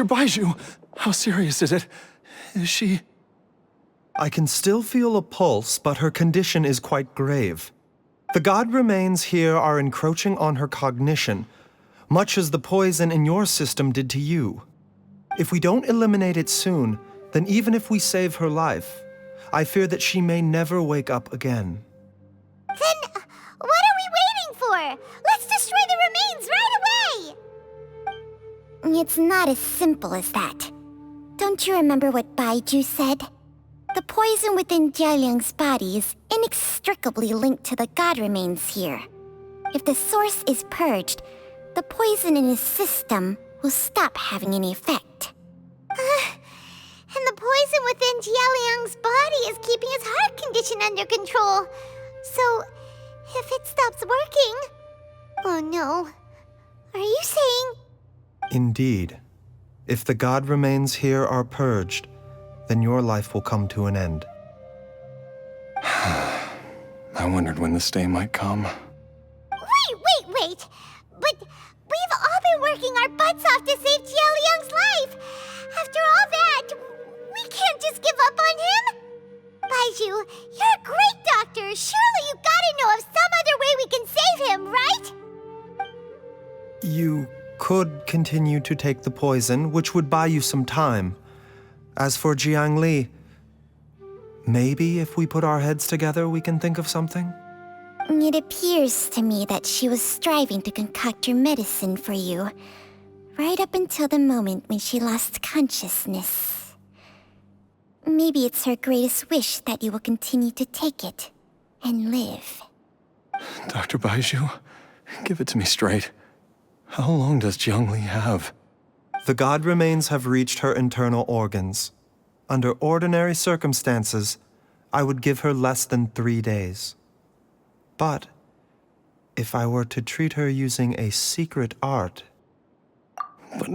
Dr. Baiju, how serious is it? Is she... I can still feel a pulse, but her condition is quite grave. The god remains here are encroaching on her cognition, much as the poison in your system did to you. If we don't eliminate it soon, then even if we save her life, I fear that she may never wake up again. Then, what are we waiting for? Let's destroy the remains right away! It's not as simple as that. Don't you remember what Baiju said? The poison within Jialiang's body is inextricably linked to the god remains here. If the source is purged, the poison in his system will stop having any effect. And the poison within Jialiang's body is keeping his heart condition under control. So, if it stops working... Oh no. Are you saying... Indeed. If the god remains here are purged, then your life will come to an end. I wondered when this day might come. Wait! But we've all been working our butts off to save Jialiang's life! After all that, we can't just give up on him! Baiju, you're a great doctor! Surely you gotta know of some other way we can save him, right? You could continue to take the poison, which would buy you some time. As for Jiang Li, maybe if we put our heads together, we can think of something? It appears to me that she was striving to concoct your medicine for you, right up until the moment when she lost consciousness. Maybe it's her greatest wish that you will continue to take it and live. Dr. Baiju, give it to me straight. How long does Jiang Li have? The god remains have reached her internal organs. Under ordinary circumstances, I would give her less than 3 days. But if I were to treat her using a secret art... But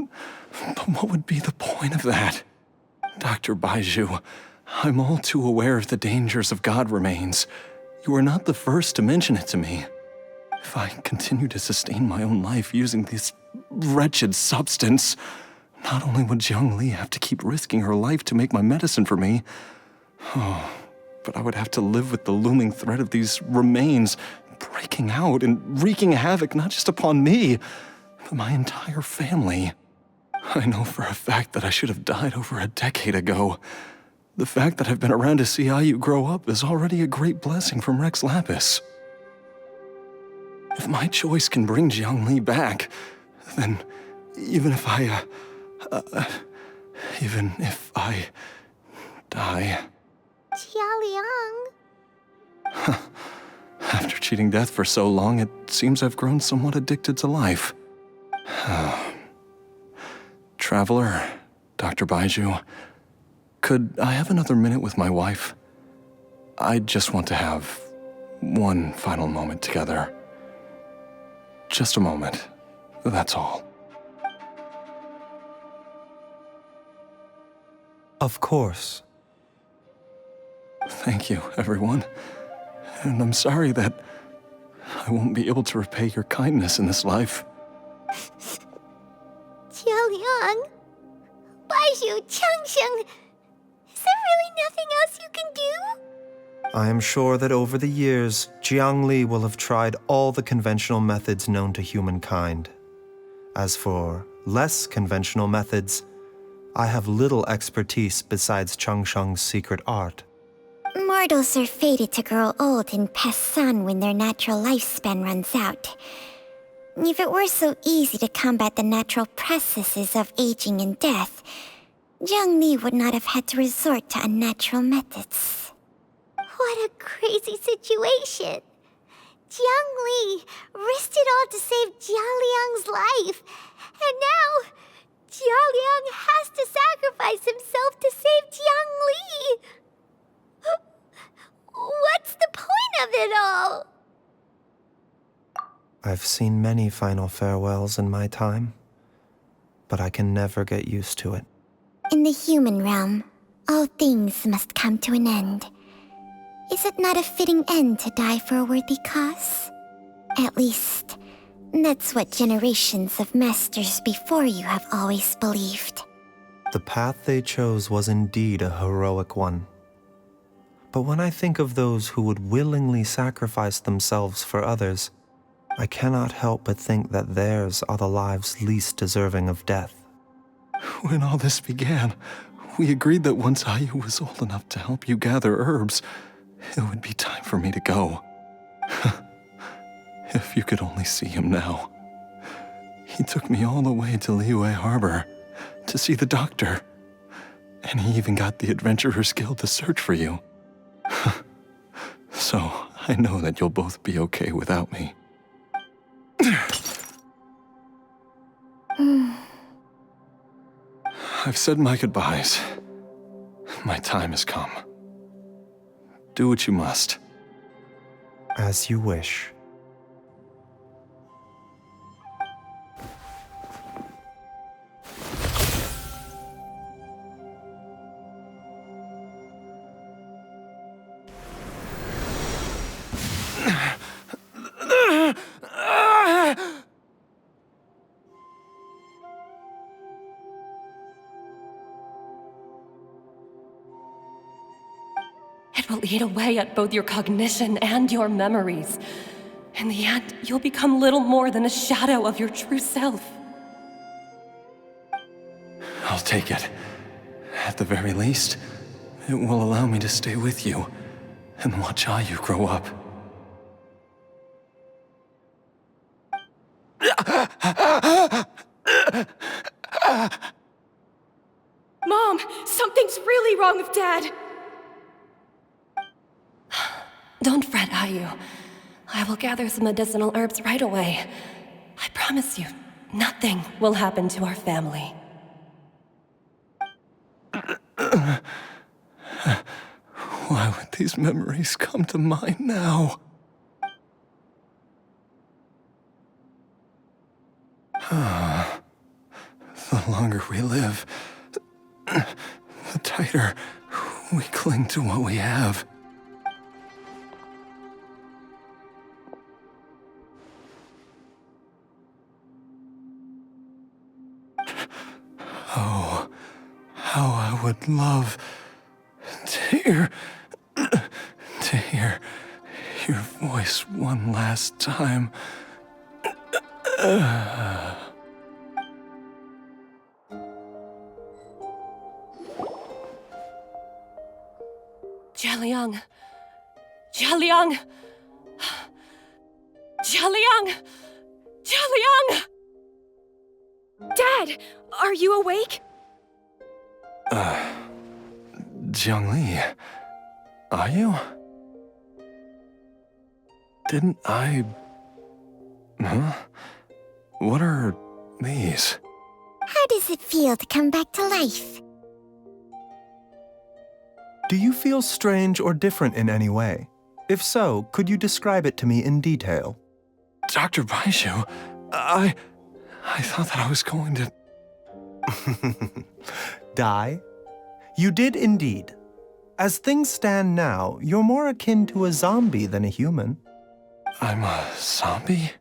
what would be the point of that? Dr. Baiju, I'm all too aware of the dangers of god remains. You are not the first to mention it to me. If I continue to sustain my own life using this wretched substance, not only would Jiang Li have to keep risking her life to make my medicine for me, but I would have to live with the looming threat of these remains breaking out and wreaking havoc not just upon me, but my entire family. I know for a fact that I should have died over a decade ago. The fact that I've been around to see Ayu grow up is already a great blessing from Rex Lapis. If my choice can bring Jiang Li back, then even if I die... Jialiang... After cheating death for so long, it seems I've grown somewhat addicted to life. Traveler, Dr. Baiju, could I have another minute with my wife? I just want to have one final moment together. Just a moment, that's all. Of course. Thank you, everyone. And I'm sorry that I won't be able to repay your kindness in this life. Jialiang... Baiju, Changsheng... Is there really nothing else you can do? I am sure that over the years, Jiang Li will have tried all the conventional methods known to humankind. As for less conventional methods, I have little expertise besides Changsheng's secret art. Mortals are fated to grow old and pass on when their natural lifespan runs out. If it were so easy to combat the natural processes of aging and death, Jiang Li would not have had to resort to unnatural methods. What a crazy situation! Jiang Li risked it all to save Jialiang's life, and now Jialiang has to sacrifice himself to save Jiang Li! What's the point of it all? I've seen many final farewells in my time, but I can never get used to it. In the human realm, all things must come to an end. Is it not a fitting end to die for a worthy cause? At least, that's what generations of masters before you have always believed. The path they chose was indeed a heroic one. But when I think of those who would willingly sacrifice themselves for others, I cannot help but think that theirs are the lives least deserving of death. When all this began, we agreed that once Ayu was old enough to help you gather herbs, it would be time for me to go. If you could only see him now. He took me all the way to Liyue Harbor to see the doctor. And he even got the Adventurers Guild to search for you. So, I know that you'll both be okay without me. I've said my goodbyes. My time has come. Do what you must. As you wish. It will eat away at both your cognition and your memories. In the end, you'll become little more than a shadow of your true self. I'll take it. At the very least, it will allow me to stay with you and watch Ayu grow up. Mom, something's really wrong with Dad! Don't fret, Ayu. I will gather some medicinal herbs right away. I promise you, nothing will happen to our family. Why would these memories come to mind now? The longer we live, the tighter we cling to what we have. Oh, how I would love to hear your voice one last time. Jialiang! Jialiang! Jialiang! Jialiang! Dad, are you awake? Jiangli, are you? Didn't I... Huh? What are these? How does it feel to come back to life? Do you feel strange or different in any way? If so, could you describe it to me in detail? Dr. Baishu, I thought that I was going to... Die? You did indeed. As things stand now, you're more akin to a zombie than a human. I'm a zombie?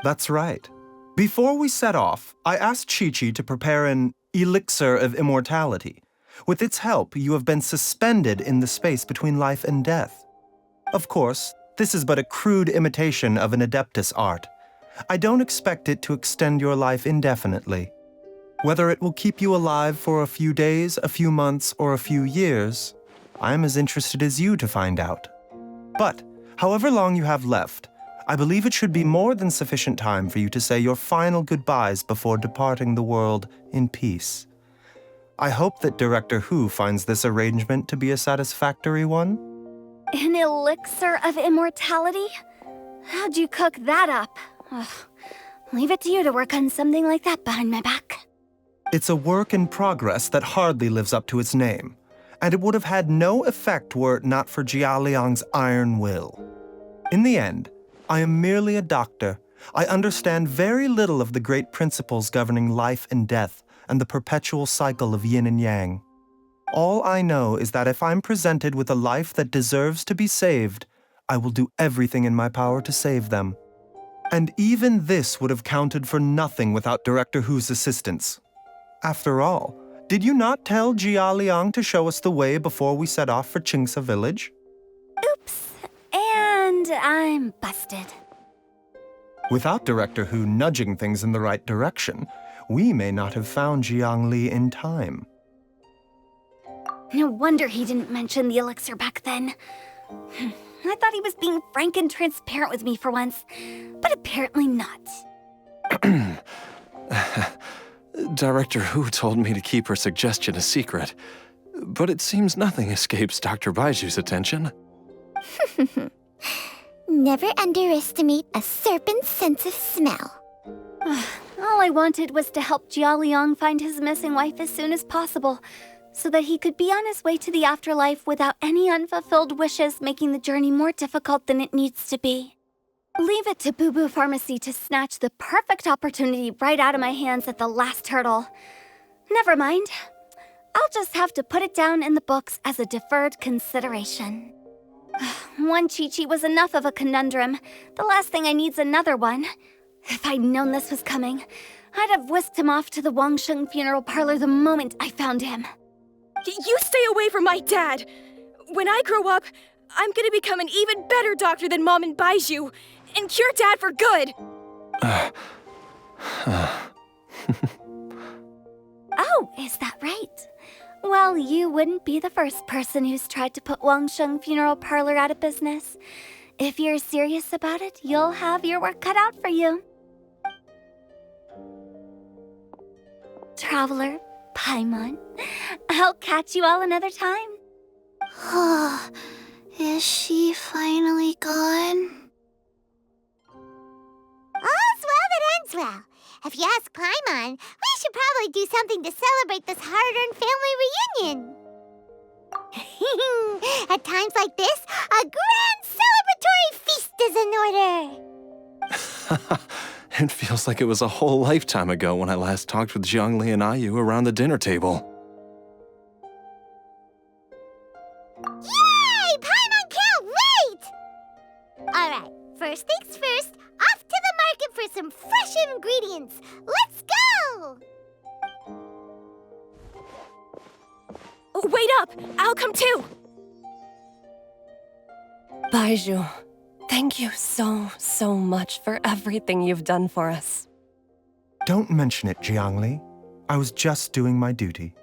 That's right. Before we set off, I asked Chi-Chi to prepare an elixir of immortality. With its help, you have been suspended in the space between life and death. Of course, this is but a crude imitation of an Adeptus art. I don't expect it to extend your life indefinitely. Whether it will keep you alive for a few days, a few months, or a few years, I'm as interested as you to find out. But, however long you have left, I believe it should be more than sufficient time for you to say your final goodbyes before departing the world in peace. I hope that Director Hu finds this arrangement to be a satisfactory one. An elixir of immortality? How'd you cook that up? Ugh. Leave it to you to work on something like that behind my back. It's a work in progress that hardly lives up to its name, and it would have had no effect were it not for Jialiang's iron will. In the end, I am merely a doctor. I understand very little of the great principles governing life and death and the perpetual cycle of yin and yang. All I know is that if I'm presented with a life that deserves to be saved, I will do everything in my power to save them. And even this would have counted for nothing without Director Hu's assistance. After all, Did you not tell Jia Liang to show us the way before we set off for Qingsa village? Oops. And I'm busted. Without Director Hu nudging things in the right direction, we may not have found Jiang Li in time. No wonder he didn't mention the elixir back then. I thought he was being frank and transparent with me for once, but apparently not. Director Hu told me to keep her suggestion a secret, but it seems nothing escapes Dr. Baiju's attention. Never underestimate a serpent's sense of smell. All I wanted was to help Jia Liang find his missing wife as soon as possible, so that he could be on his way to the afterlife without any unfulfilled wishes making the journey more difficult than it needs to be. Leave it to Boo Boo Pharmacy to snatch the perfect opportunity right out of my hands at the last hurdle. Never mind. I'll just have to put it down in the books as a deferred consideration. One Chi-Chi was enough of a conundrum. The last thing I need's another one. If I'd known this was coming, I'd have whisked him off to the Wangsheng funeral parlor the moment I found him. You stay away from my dad! When I grow up, I'm gonna become an even better doctor than Mom and Baiju, and cure Dad for good! Oh, is that right? Well, you wouldn't be the first person who's tried to put Wangsheng Funeral Parlor out of business. If you're serious about it, you'll have your work cut out for you. Traveler, Paimon, I'll catch you all another time. Is she finally gone? All's well that ends well. If you ask Paimon, we should probably do something to celebrate this hard-earned family reunion. At times like this, a grand celebratory feast is in order. It feels like it was a whole lifetime ago when I last talked with Zhongli and Ayu around the dinner table. Yay! Paimon can't wait! Alright, first things first, off to the market for some fresh ingredients. Let's go! Wait up! I'll come too! Baiju, thank you so much for everything you've done for us. Don't mention it, Jiang Li. I was just doing my duty.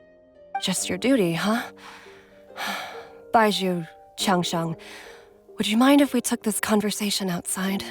Just your duty, huh? Baiju, Changsheng, would you mind if we took this conversation outside?